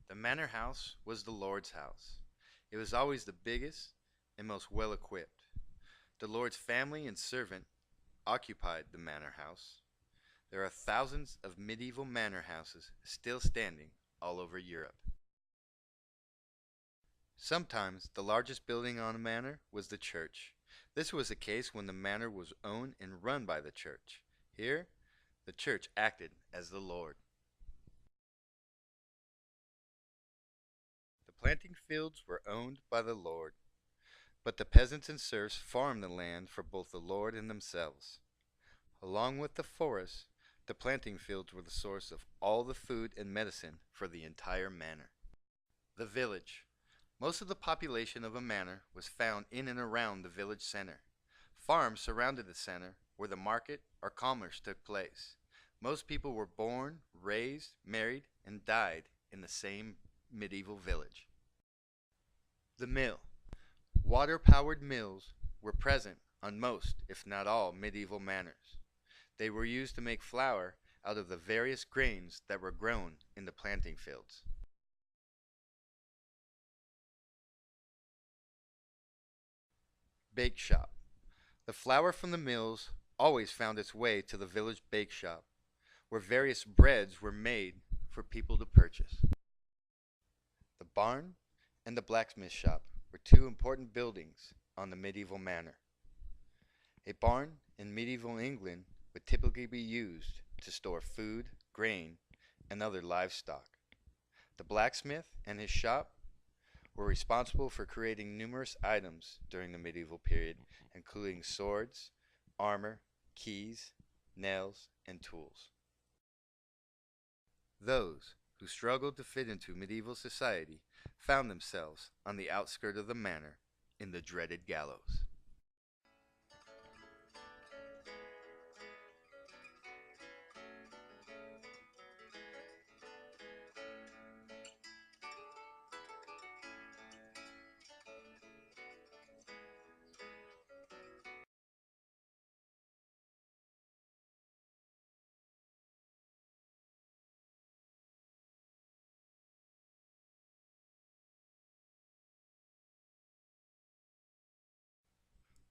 The manor house was the Lord's house. It was always the biggest and most well equipped. The Lord's family and servant occupied the manor house. There are thousands of medieval manor houses still standing all over Europe. Sometimes the largest building on a manor was the church. This was the case when the manor was owned and run by the church. Here, the church acted as the Lord. The planting fields were owned by the Lord, but the peasants and serfs farmed the land for both the Lord and themselves. Along with the forests, the planting fields were the source of all the food and medicine for the entire manor. The village. Most of the population of a manor was found in and around the village center. Farms surrounded the center where the market or commerce took place. Most people were born, raised, married, and died in the same medieval village. The mill. Water-powered mills were present on most, if not all, medieval manors. They were used to make flour out of the various grains that were grown in the planting fields. Bake shop. The flour from the mills always found its way to the village bake shop, where various breads were made for people to purchase. The barn and the blacksmith shop were two important buildings on the medieval manor. A barn in medieval England would typically be used to store food, grain, and other livestock. The blacksmith and his shop were responsible for creating numerous items during the medieval period, including swords, armor, keys, nails, and tools. Those who struggled to fit into medieval society found themselves on the outskirts of the manor in the dreaded gallows.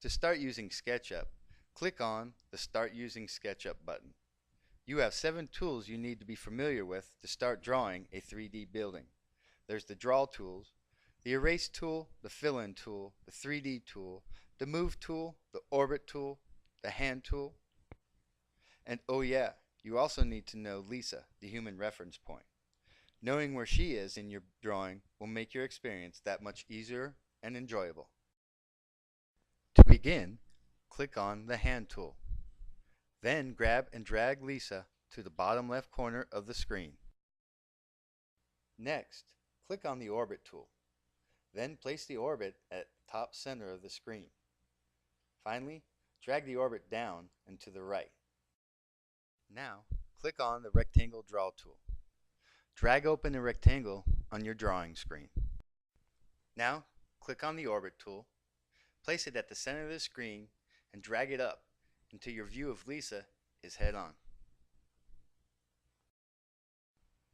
To start using SketchUp, click on the Start Using SketchUp button. You have 7 tools you need to be familiar with to start drawing a 3D building. There's the Draw tools, the Erase tool, the Fill-in tool, the 3D tool, the Move tool, the Orbit tool, the Hand tool, and oh yeah, you also need to know Lisa, the human reference point. Knowing where she is in your drawing will make your experience that much easier and enjoyable. To begin, click on the Hand tool. Then grab and drag Lisa to the bottom left corner of the screen. Next, click on the Orbit tool. Then place the orbit at the top center of the screen. Finally, drag the orbit down and to the right. Now, click on the Rectangle Draw tool. Drag open the rectangle on your drawing screen. Now, click on the Orbit tool. Place it at the center of the screen and drag it up until your view of Lisa is head on.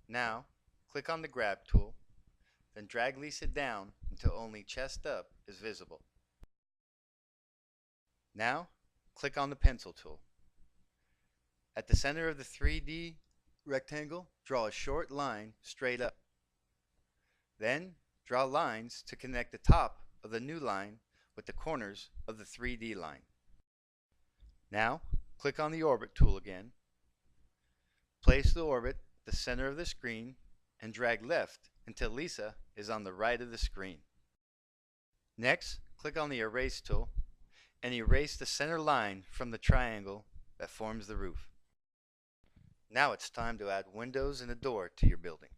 Now, click on the Grab tool, then drag Lisa down until only chest up is visible. Now, click on the Pencil tool. At the center of the 3D rectangle, draw a short line straight up. Then, draw lines to connect the top of the new line with the corners of the 3D line. Now, click on the Orbit tool again. Place the orbit at the center of the screen and drag left until Lisa is on the right of the screen. Next, click on the Erase tool and erase the center line from the triangle that forms the roof. Now it's time to add windows and a door to your building.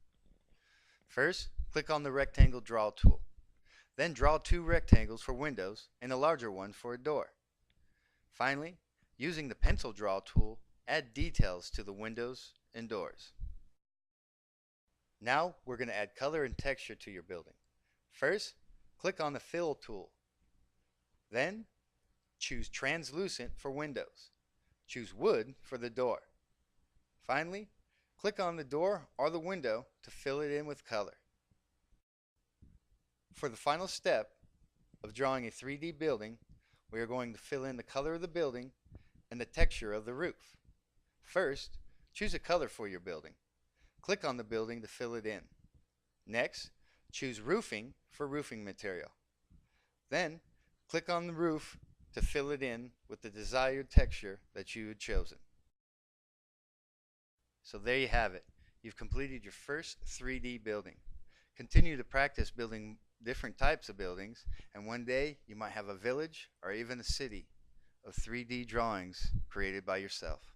First, click on the Rectangle Draw tool. Then draw 2 rectangles for windows and a larger one for a door. Finally, using the Pencil Draw tool, add details to the windows and doors. Now we're going to add color and texture to your building. First, click on the Fill tool. Then, choose Translucent for windows. Choose Wood for the door. Finally, click on the door or the window to fill it in with color. For the final step of drawing a 3D building, we are going to fill in the color of the building and the texture of the roof. First, choose a color for your building. Click on the building to fill it in. Next, choose roofing for roofing material. Then, click on the roof to fill it in with the desired texture that you had chosen. So there you have it. You've completed your first 3D building. Continue to practice building different types of buildings, and one day you might have a village or even a city of 3D drawings created by yourself.